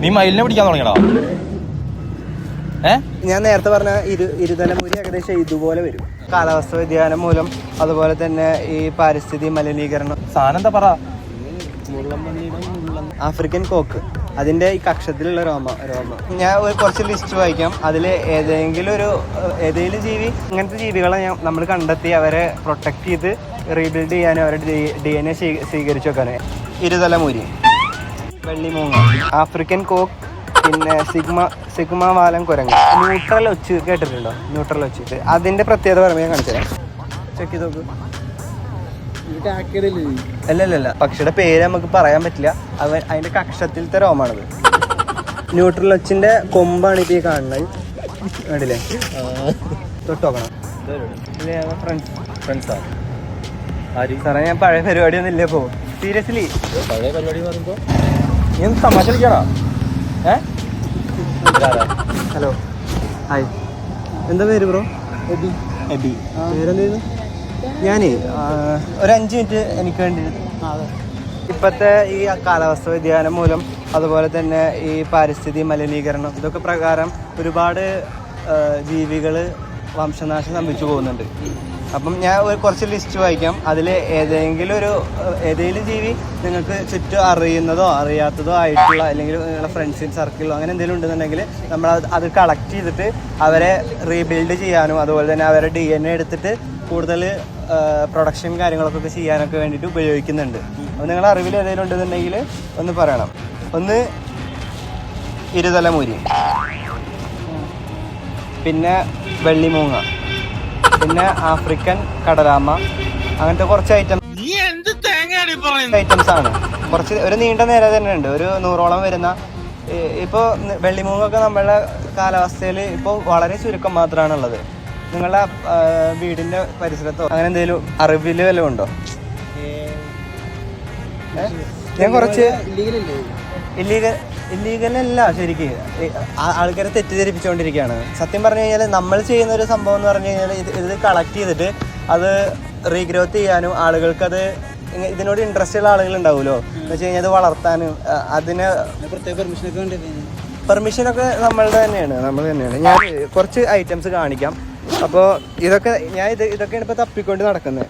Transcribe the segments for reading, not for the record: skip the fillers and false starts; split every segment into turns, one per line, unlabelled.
നീ മയിലിനെ പിടിക്കാൻ തുടങ്ങിയടാ.
ഞാൻ നേരത്തെ പറഞ്ഞ ഇരുതലമുരി ഏകദേശം ഇതുപോലെ വരും. കാലാവസ്ഥ വ്യതിയാനം മൂലം, അതുപോലെ തന്നെ ഈ പാരിസ്ഥിതിക മലിനീകരണം.
സാധനം എന്താ പറ?
ആഫ്രിക്കൻ കോക്ക്, അതിന്റെ ഈ കക്ഷത്തിലുള്ള രോമം. ഞാൻ കുറച്ച് ലിസ്റ്റ് വായിക്കാം. അതിൽ ഏതെങ്കിലും ജീവി, ഇങ്ങനത്തെ ജീവികളെ നമ്മൾ കണ്ടെത്തി അവരെ പ്രൊട്ടക്ട് ചെയ്ത് റീബിൽഡ് ചെയ്യാനും അവരുടെ DNA സ്വീകരിച്ചു വെക്കാനും. ഇരുതലമുരി, വെള്ളിമൂങ്ങ, ആഫ്രിക്കൻ കോക്ക്, പിന്നെ സിഗ്മ വാലൻ കുരങ്ങ്, ന്യൂട്രൽ ഒച്ച് കേട്ടിട്ടുണ്ടോ? ന്യൂട്രൽ ഒച്ച് അതിന്റെ പ്രത്യേകത പറയുമ്പോൾ ഞാൻ കാണിച്ചു തരാം. ചെക്ക് ചെയ്ത് നോക്ക്. അല്ലല്ല, പക്ഷിയുടെ പേര് നമുക്ക് പറയാൻ പറ്റില്ല. അതിന്റെ കക്ഷത്തിലത്തെ രോമാണത്. ന്യൂട്രൽ ഒച്ചിന്റെ കൊമ്പാണ് ഇപ്പൊ ഈ കാണുന്നത്. കണ്ടില്ലേ? തൊട്ട് നോക്കണം.
ഫ്രണ്ട്സാ
സാറേ, ഞാൻ പഴയ പരിപാടിയൊന്നും ഇല്ല ഇപ്പോ. സീരിയസ്ലി
പഴയ പരിപാടി പറയുമ്പോ നീ തമാശ കളിക്കണോ?
Hello, hi. എന്താ പേര് ബ്രോ? എബി. പേരെന്തായിരുന്നു? ഞാനേ ഒരു 5 മിനിറ്റ് എനിക്ക് വേണ്ടി. ഇപ്പോഴത്തെ ഈ കാലാവസ്ഥ വ്യതിയാനം മൂലം, അതുപോലെ തന്നെ ഈ പാരിസ്ഥിതിക മലിനീകരണം, ഇതൊക്കെ പ്രകാരം ഒരുപാട് ജീവികൾ വംശനാശം സംഭവിച്ചു പോകുന്നുണ്ട്. അപ്പം ഞാൻ കുറച്ച് ലിസ്റ്റ് വായിക്കാം. അതിൽ ഏതെങ്കിലും ജീവി നിങ്ങൾക്ക് ചുറ്റും അറിയുന്നതോ അറിയാത്തതോ ആയിട്ടുള്ള, അല്ലെങ്കിൽ നിങ്ങളുടെ ഫ്രണ്ട്സിൻ സർക്കിളോ അങ്ങനെ എന്തെങ്കിലും ഉണ്ടെന്നുണ്ടെങ്കിൽ നമ്മൾ അത് കളക്ട് ചെയ്തിട്ട് അവരെ റീബിൽഡ് ചെയ്യാനും, അതുപോലെ തന്നെ അവരെ DNA എടുത്തിട്ട് കൂടുതൽ പ്രൊഡക്ഷൻ കാര്യങ്ങളൊക്കെ ചെയ്യാനൊക്കെ വേണ്ടിയിട്ട് ഉപയോഗിക്കുന്നുണ്ട്. അപ്പോൾ നിങ്ങളുടെ അറിവിൽ ഏതെങ്കിലും ഉണ്ടെന്നുണ്ടെങ്കിൽ ഒന്ന് പറയണം. ഒന്ന് ഇരുതലമുരി, പിന്നെ വെള്ളിമൂങ്ങ, പിന്നെ ആഫ്രിക്കൻ കടലാമ, അങ്ങനത്തെ കുറച്ച് ഐറ്റംസ് ആണ്. കുറച്ച് ഒരു നീണ്ട നേരം തന്നെ ഉണ്ട്, ഒരു 100ഓളം വരുന്ന. ഇപ്പോൾ വെള്ളിമൂങ്ങൊക്കെ നമ്മളുടെ കാലാവസ്ഥയിൽ ഇപ്പോൾ വളരെ ചുരുക്കം മാത്രമാണുള്ളത്. നിങ്ങളുടെ വീടിന്റെ പരിസരത്തോ അങ്ങനെ എന്തെങ്കിലും അറിവിൽ വല്ലതും ഉണ്ടോ? ഞാൻ കുറച്ച് ഇല്ലീഗലല്ല, ശരിക്കും ആൾക്കാരെ തെറ്റിദ്ധരിപ്പിച്ചുകൊണ്ടിരിക്കുകയാണ്. സത്യം പറഞ്ഞു കഴിഞ്ഞാൽ നമ്മൾ ചെയ്യുന്ന ഒരു സംഭവം എന്ന് പറഞ്ഞു കഴിഞ്ഞാൽ ഇത് കളക്ട് ചെയ്തിട്ട് അത് റീഗ്രോത്ത് ചെയ്യാനും, ആളുകൾക്കത് ഇതിനോട് ഇൻട്രസ്റ്റ് ഉള്ള ആളുകൾ ഉണ്ടാവുമല്ലോ, എന്ന് വെച്ച് കഴിഞ്ഞാൽ അത് വളർത്താനും അതിന് പെർമിഷനൊക്കെ നമ്മൾ തന്നെയാണ്. ഞാൻ കുറച്ച് ഐറ്റംസ് കാണിക്കാം. അപ്പോൾ ഇതൊക്കെയാണ് ഇപ്പോൾ തപ്പിക്കൊണ്ട് നടക്കുന്നത്.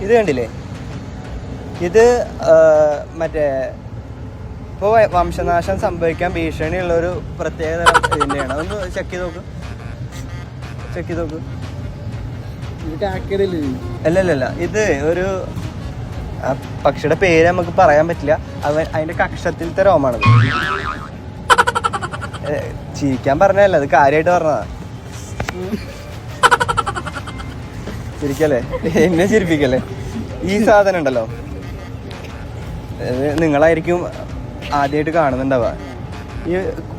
ഇത് കണ്ടില്ലേ? ഇത് മറ്റേ ഇപ്പോൾ വംശനാശം സംഭവിക്കാൻ ഭീഷണിയുള്ളൊരു പ്രത്യേക തരം ഇതിൻ്റെയാണ്. ഒന്ന് ചെക്ക് ചെയ്ത് നോക്ക്. അല്ലല്ല, ഇത് ഒരു പക്ഷിയുടെ പേര് നമുക്ക് പറയാൻ പറ്റില്ല. അതിന്റെ കക്ഷത്തിലത്തെ രോമാണത്. ചിരിക്കാൻ പറഞ്ഞല്ല, അത് കാര്യമായിട്ട് പറഞ്ഞതാ. ചിരിക്കല്ലേ, എന്നെ ചിരിപ്പിക്കല്ലേ. ഈ സാധനം ഉണ്ടല്ലോ, നിങ്ങളായിരിക്കും ആദ്യമായിട്ട് കാണുന്നുണ്ടാവുക. ഈ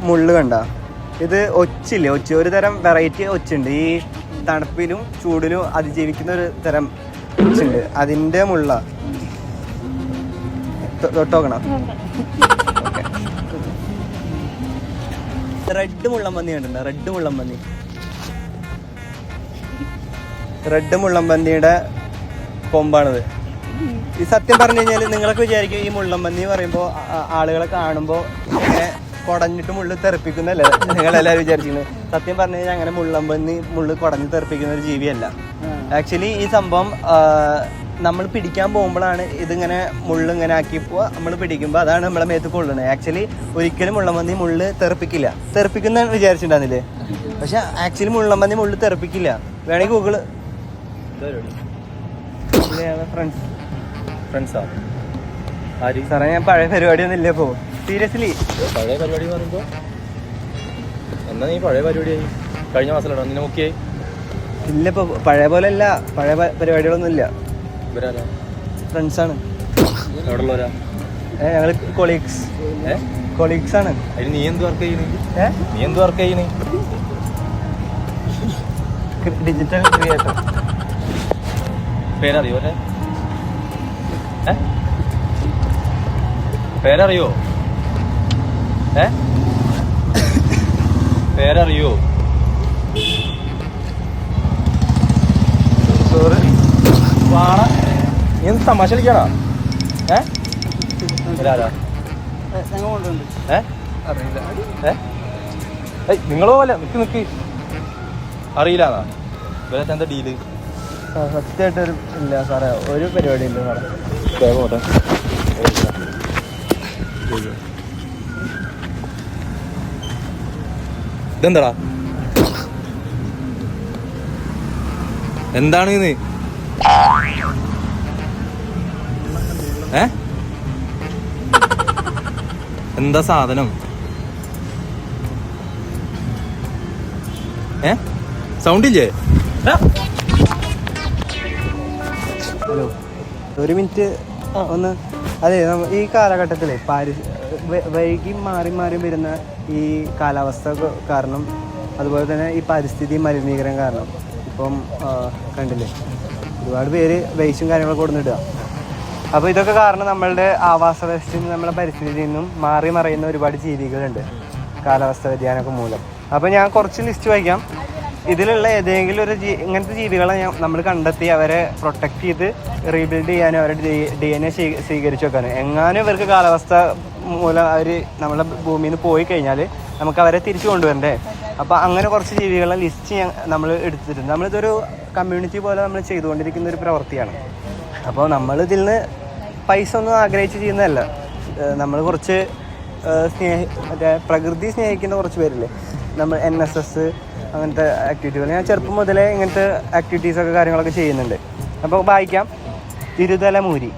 മുള്ള് കണ്ട, ഇത് ഒച്ചില്ലേ, ഒരു തരം വെറൈറ്റി ഒച്ചുണ്ട്. ഈ തണുപ്പിലും ചൂടിലും അതിജീവിക്കുന്ന ഒരു തരം ഒച്ചുണ്ട്. അതിന്റെ മുള്ള തൊട്ടോക്കണം. റെഡ് മുള്ളംപന്നി കണ്ടിട്ടുണ്ടോ? റെഡ് മുള്ളംപന്നിയുടെ കൊമ്പാണിത്. ഈ സത്യം പറഞ്ഞു കഴിഞ്ഞാൽ നിങ്ങളൊക്കെ വിചാരിക്കും ഈ മുള്ളംപന്നി പറയുമ്പോൾ ആളുകളെ കാണുമ്പോൾ ഇങ്ങനെ കുടഞ്ഞിട്ട് മുള്ളു തെറിപ്പിക്കുന്നല്ലേ നിങ്ങളെല്ലാവരും വിചാരിച്ചിരുന്നത്. സത്യം പറഞ്ഞു കഴിഞ്ഞാൽ അങ്ങനെ മുള്ളു കുടഞ്ഞ് തെറിപ്പിക്കുന്ന ഒരു ജീവിയല്ല. ആക്ച്വലി ഈ സംഭവം നമ്മൾ പിടിക്കാൻ പോകുമ്പോഴാണ് ഇതിങ്ങനെ മുള്ളിങ്ങനെ ആക്കിയപ്പോൾ നമ്മൾ പിടിക്കുമ്പോൾ അതാണ് നമ്മളെ മേത്ത് കൊള്ളുന്നത്. ആക്ച്വലി ഒരിക്കലും മുള്ളംപന്നി മുള്ള് തെറിപ്പിക്കുന്ന വിചാരിച്ചിട്ടുണ്ടായിരുന്നില്ലേ? പക്ഷെ ആക്ച്വലി മുള്ളംപന്നി മുള്ള് തെറിപ്പിക്കില്ല. വേണമെങ്കിൽ ഗൂഗിള്
ഫ്രണ്ട്സാ
സാറേ, ഞാൻ പഴയ പരിപാടിയൊന്നും ഇല്ല ഇപ്പോ. സീരിയസ്ലി
പഴയ പരിപാടി പറയുമ്പോ എന്നാ നീ പഴയ പരിപാടിയായി കഴിഞ്ഞ മാസത്തിലാണോ നിന്നെ നോക്കിയായി?
ഇല്ല, ഇപ്പൊ പഴയ പോലെ അല്ല, പഴയ പരിപാടികളൊന്നും ഇല്ല. ഫ്രണ്ട്സാണ്.
എവിടെയുള്ളവരാ?
ഞങ്ങള് കൊളീഗ്സ് ആണ്.
അതിന് നീ എന്ത് വർക്ക് ചെയ്യുന്നേ?
Digital creator.
പേരറിയോ? പേരറിയോ? വാണ നീ തമാശ കളിക്കണോ?
ഞങ്ങൾ കൊണ്ടുണ്ട്. അറിയില്ല.
നിങ്ങളോ അല്ല നിക്ക് അറിയില്ലാന്നാ ഇവരെ എന്താ ഡീല്?
സത്യമായിട്ടൊരു ഇല്ല സാറേ, ഒരു പരിപാടി ഇല്ല സാറേ.
പോട്ടെ. ഇതെന്താടാ? എന്താണ് ഇത്? എന്താ സാധനം? സൗണ്ട് ഇല്ലേ?
ഹലോ, ഒരു മിനിറ്റ് ഒന്ന്. അതെ, ഈ കാലഘട്ടത്തിൽ വൈകി മാറി മാറി വരുന്ന ഈ കാലാവസ്ഥ കാരണം, അതുപോലെ തന്നെ ഈ പരിസ്ഥിതി മലിനീകരണം കാരണം ഇപ്പം കണ്ടില്ലേ, ഒരുപാട് പേര് വേസ്റ്റും കാര്യങ്ങളൊക്കെ കൊടുത്തിടുക. അപ്പോൾ ഇതൊക്കെ കാരണം നമ്മളുടെ ആവാസ വ്യവസ്ഥയിൽ നിന്ന്, നമ്മുടെ പരിസ്ഥിതിയിൽ നിന്നും മാറി മറയുന്ന ഒരുപാട് ജീവികളുണ്ട് കാലാവസ്ഥ വ്യതിയാനമൊക്കെ മൂലം. അപ്പോൾ ഞാൻ കുറച്ച് ലിസ്റ്റ് വായിക്കാം. ഇതിലുള്ള ഏതെങ്കിലും ഒരു ഇങ്ങനത്തെ ജീവികളെ നമ്മൾ കണ്ടെത്തി അവരെ പ്രൊട്ടക്റ്റ് ചെയ്ത് റീബിൽഡ് ചെയ്യാനും അവരുടെ DNA സ്വീകരിച്ചു വെക്കാനും. എങ്ങാനും ഇവർക്ക് കാലാവസ്ഥ മൂലം അവർ നമ്മളെ ഭൂമിയിൽ നിന്ന് പോയി കഴിഞ്ഞാൽ നമുക്ക് അവരെ തിരിച്ചു കൊണ്ടുവരണ്ടേ. അപ്പോൾ അങ്ങനെ കുറച്ച് ജീവികളെ ലിസ്റ്റ് നമ്മൾ എടുത്തിട്ടുണ്ട്. നമ്മളിതൊരു കമ്മ്യൂണിറ്റി പോലെ നമ്മൾ ചെയ്തുകൊണ്ടിരിക്കുന്ന ഒരു പ്രവൃത്തിയാണ്. അപ്പോൾ നമ്മൾ ഇതിൽ നിന്ന് പൈസ ഒന്നും ആഗ്രഹിച്ച് ചെയ്യുന്നതല്ല. നമ്മൾ കുറച്ച് മറ്റേ പ്രകൃതി സ്നേഹിക്കുന്ന കുറച്ച് പേരില്ലേ, നമ്മൾ NSS അങ്ങനത്തെ ആക്ടിവിറ്റികൾ. ഞാൻ ചെറുപ്പം മുതലേ ഇങ്ങനത്തെ ആക്ടിവിറ്റീസൊക്കെ കാര്യങ്ങളൊക്കെ ചെയ്യുന്നുണ്ട്. അപ്പോൾ വായിക്കാം. ഇരുതല മൂരി,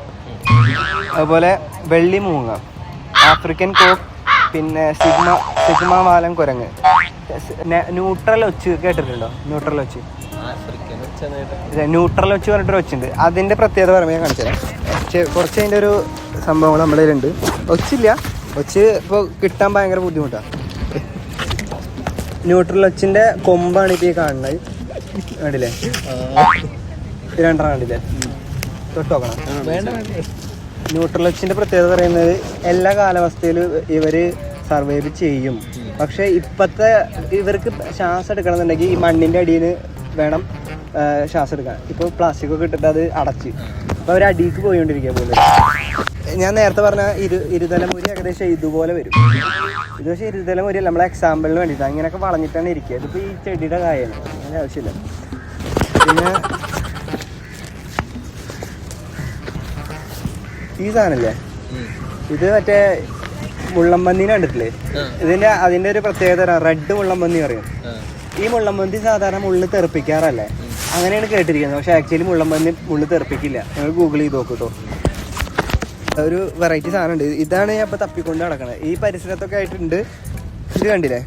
അതുപോലെ വെള്ളി മൂങ്ങ, ആഫ്രിക്കൻ കോക്ക്, പിന്നെ സിഗ്മ വാലൻ കുരങ്ങ്, ന്യൂട്രൽ ഒച്ച് കേട്ടിട്ടുണ്ടോ? ന്യൂട്രൽ ഒച്ച് പറഞ്ഞിട്ടൊരു ഒച്ചുണ്ട്. അതിൻ്റെ പ്രത്യേകത പറയുമ്പോൾ ഞാൻ കാണിച്ചു തരാം. കുറച്ച് അതിൻ്റെ ഒരു സംഭവങ്ങൾ നമ്മുടെ കയ്യിലുണ്ട്. ഒച്ചില്ല, ഒച്ച് ഇപ്പോൾ കിട്ടാൻ ഭയങ്കര ബുദ്ധിമുട്ടാണ്. ന്യൂട്രൽ ഒച്ചിൻ്റെ കൊമ്പാണ് ഇപ്പോൾ ഈ കാണുന്നത്. കണ്ടില്ലേ? രണ്ടെണ്ണം കണ്ടില്ലേ? തൊട്ട് നോക്കണം. ന്യൂട്രൽ ഒച്ചിൻ്റെ പ്രത്യേകത പറയുന്നത് എല്ലാ കാലാവസ്ഥയിലും ഇവർ സർവൈവ് ചെയ്യും. പക്ഷേ ഇപ്പോഴത്തെ ഇവർക്ക് ശ്വാസം എടുക്കണമെന്നുണ്ടെങ്കിൽ ഈ മണ്ണിൻ്റെ അടിയിൽ വേണം ശ്വാസം എടുക്കാൻ. ഇപ്പോൾ പ്ലാസ്റ്റിക്കൊക്കെ ഇട്ടിട്ട് അത് അടച്ച്, അപ്പോൾ അവർ അടിയിലേക്ക് പോയിക്കൊണ്ടിരിക്കുക പോലെ. ഞാൻ നേരത്തെ പറഞ്ഞ ഇരുതലമുരി ഏകദേശം ഇതുപോലെ വരും. ഇത് പക്ഷേ ഇരുതലമുരി നമ്മളെ എക്സാമ്പിളിന് വേണ്ടിയിട്ടാണ്. അങ്ങനെയൊക്കെ വളഞ്ഞിട്ടാണ് ഇരിക്കുക. ഇതിപ്പോൾ ഈ ചെടിയുടെ കായാണ്, അതിന് ആവശ്യമില്ല. പിന്നെ ഈ സാധനല്ലേ, ഇത് മറ്റേ മുള്ളംപന്നീനെ കണ്ടിട്ടില്ലേ? അതിൻ്റെ ഒരു പ്രത്യേകത റെഡ് മുള്ളംപന്നി പറയും. ഈ മുള്ളംപന്നി സാധാരണ മുള്ളു തെറിപ്പിക്കാറല്ലേ, അങ്ങനെയാണ് കേട്ടിരിക്കുന്നത്. പക്ഷെ ആക്ച്വലി മുള്ളംപന്നി മുള്ളു തെറിപ്പിക്കില്ല. നിങ്ങൾ ഗൂഗിൾ ചെയ്ത് നോക്കൂ കേട്ടോ. ഒരു വെറൈറ്റി സാധനം ഉണ്ട്. ഇതാണ് ഞാൻ ഇപ്പോൾ തപ്പിക്കൊണ്ട് നടക്കുന്നത്. ഈ പരിസരത്തൊക്കെ ആയിട്ടുണ്ട്. ഇത് കണ്ടില്ലേ,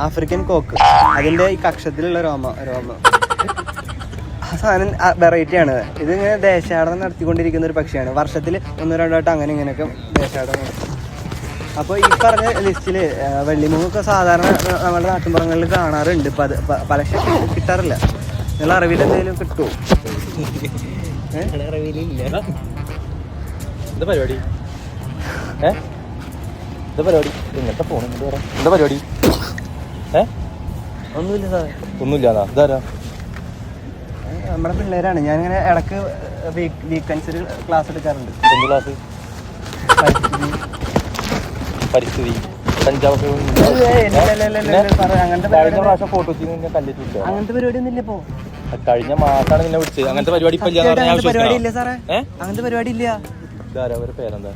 ആഫ്രിക്കൻ കോക്ക്. അതിൻ്റെ ഈ കക്ഷത്തിലുള്ള രോമ ആ സാധനം വെറൈറ്റിയാണ്. ഇതിങ്ങനെ ദേശാടനം നടത്തിക്കൊണ്ടിരിക്കുന്ന ഒരു പക്ഷിയാണ്. വർഷത്തിൽ 1-2 വട്ടം അങ്ങനെ ഇങ്ങനെയൊക്കെ ദേശാടനം നടത്തും. അപ്പോൾ ഈ പറഞ്ഞ ലിസ്റ്റിൽ വെള്ളിമൂങ്ങൊക്കെ സാധാരണ നമ്മുടെ നാട്ടിൻപുറങ്ങളിൽ കാണാറുണ്ട്. പലശ കിട്ടാറില്ല. നിങ്ങൾ അറിവിൽ എന്തെങ്കിലും കിട്ടുമോ? അറിവിലില്ല.
എന്താ പരിപാടി? എന്താ പരിപാടി? എങ്ങനത്തെ ഫോൺ? എന്താ പരിപാടി?
ഒന്നുമില്ല സാറേ.
ഒന്നുമില്ലാതാ? ഇതാരാ?
നമ്മുടെ പിള്ളേരാണ്. ഞാനിങ്ങനെ ഇടക്ക് വീക്കെൻഡ്സിൽ ക്ലാസ് എടുക്കാറുണ്ട്.
എന്ത് ക്ലാസ്? പരിസ്ഥിതി, കഞ്ചാവ്.
അങ്ങനത്തെ പരിപാടി ഒന്നും ഇല്ല ഇപ്പോ.
കഴിഞ്ഞ മാസമാണ് നിന്നെ വിളിച്ചത്. അങ്ങനത്തെ പരിപാടി
പരിപാടി ഇല്ല സാറേ, അങ്ങനത്തെ പരിപാടി ഇല്ല.
പേരെന്താ?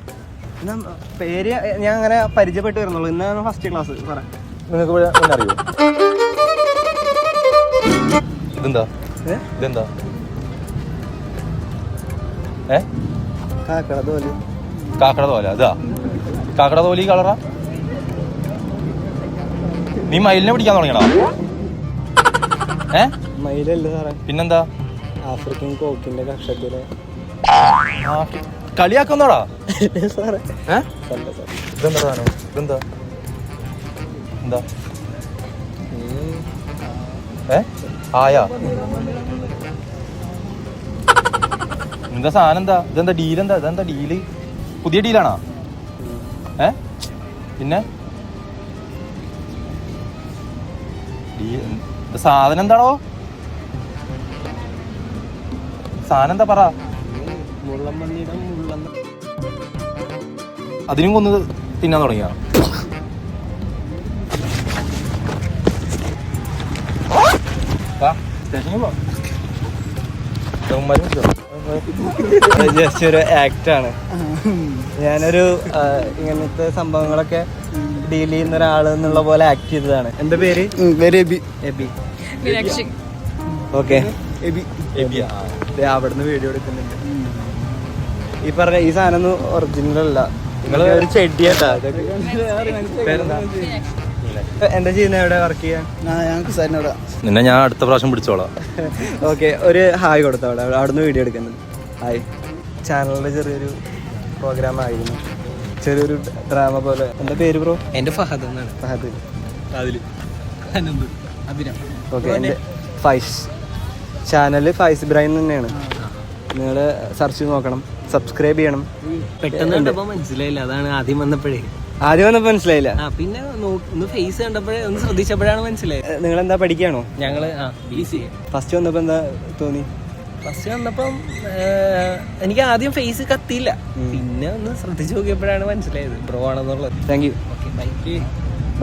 പേര് ഞാൻ അങ്ങനെ പരിചയപ്പെട്ട് വരുന്നുള്ളൂ. ഇന്നാണ് ഫസ്റ്റ് ക്ലാസ് സാറേ.
നിങ്ങൾക്ക് അറിയോ ഇതെന്താ? ഇതെന്താ?
കാക്കട തോല്.
കാക്കട തോല? അതാ കാക്കട തോലി കളറാ? നീ മയിലിനെ പിടിക്കാൻ തുടങ്ങിയടാ?
മയിലല്ല സാറേ,
പിന്നെന്താ?
ആഫ്രിക്കൻ കോക്കിന്റെ കക്ഷത്തില്.
കളിയാക്കുന്നോടാ
സാറേ?
ഇതെന്താ സാധനം? ഇതെന്താ? എന്താ? ആയാ? എന്താ സാധനം? എന്താ ഇതെന്താ? ഡീലെന്താ? ഇതെന്താ ഡീല്? പുതിയ ഡീലാണോ? പിന്നെ സാധനം എന്താണോ? സാധനം എന്താ പറ?
മുള്ളംപന്നിയുടെ
അതിനും കൊന്നത് തിന്നാൻ തുടങ്ങിയ
ജസ്റ്റ് ഒരു ആക്ടാണ്. ഞാനൊരു ഇങ്ങനത്തെ സംഭവങ്ങളൊക്കെ ഡീൽ ചെയ്യുന്ന ഒരാൾ എന്നുള്ള പോലെ ആക്ട് ചെയ്തതാണ്. എന്താ പേര്? എബി. ഓക്കെ, അവിടുന്ന് വീഡിയോ എടുക്കുന്നുണ്ട്. ഈ പറഞ്ഞ ഈ സാധനം ഒന്നും ഒറിജിനൽ അല്ല, ഒരു ചെടിയാട്ടാ. എന്താ ചെയ്യുന്നത്? എവിടെ വർക്ക് ചെയ്യാൻ?
നിന്നെ ഞാൻ അടുത്ത പ്രാവശ്യം പിടിച്ചോളാം.
ഓക്കെ, ഒരു ഹായ് കൊടുത്തോ. അവിടുന്ന് വീഡിയോ എടുക്കുന്നുണ്ട്. ഹായ്. ചാനലിലെ ചെറിയൊരു പ്രോഗ്രാം ആയിരുന്നു, ചെറിയൊരു ഡ്രാമ പോലെ. എന്താ പേര് ബ്രോ?
എൻ്റെ ഫഹദ് എന്നാണ്.
ഫഹദ്.
അഭിരാം.
ഓക്കെ, എൻ്റെ ഫൈസ്. ചാനൽ ഫൈസ് ഇബ്രാഹിം തന്നെയാണ്. നിങ്ങൾ സെർച്ച് ചെയ്ത് നോക്കണം, സബ്സ്ക്രൈബ് ചെയ്യണം.
പെട്ടെന്ന് കണ്ടപ്പോൾ മനസ്സിലായില്ല, അതാണ് ആദ്യം വന്നപ്പോഴേ.
ആദ്യം വന്നപ്പോൾ മനസ്സിലായില്ല.
പിന്നെ ഒന്ന് ഫേസ് കണ്ടപ്പോഴേ, ഒന്ന് ശ്രദ്ധിച്ചപ്പോഴാണ് മനസ്സിലായത്.
നിങ്ങൾ എന്താ പഠിക്കുകയാണോ?
ഞങ്ങള് BCA.
ഫസ്റ്റ് വന്നപ്പോൾ എന്താ തോന്നി?
ഫസ്റ്റ് വന്നപ്പം എനിക്ക് ആദ്യം ഫേസ് കത്തിയില്ല, പിന്നെ ഒന്ന് ശ്രദ്ധിച്ചു നോക്കിയപ്പോഴാണ് മനസ്സിലായത് ബ്രോ ആണെന്നുള്ളത്.
Thank you.
Okay, thank you.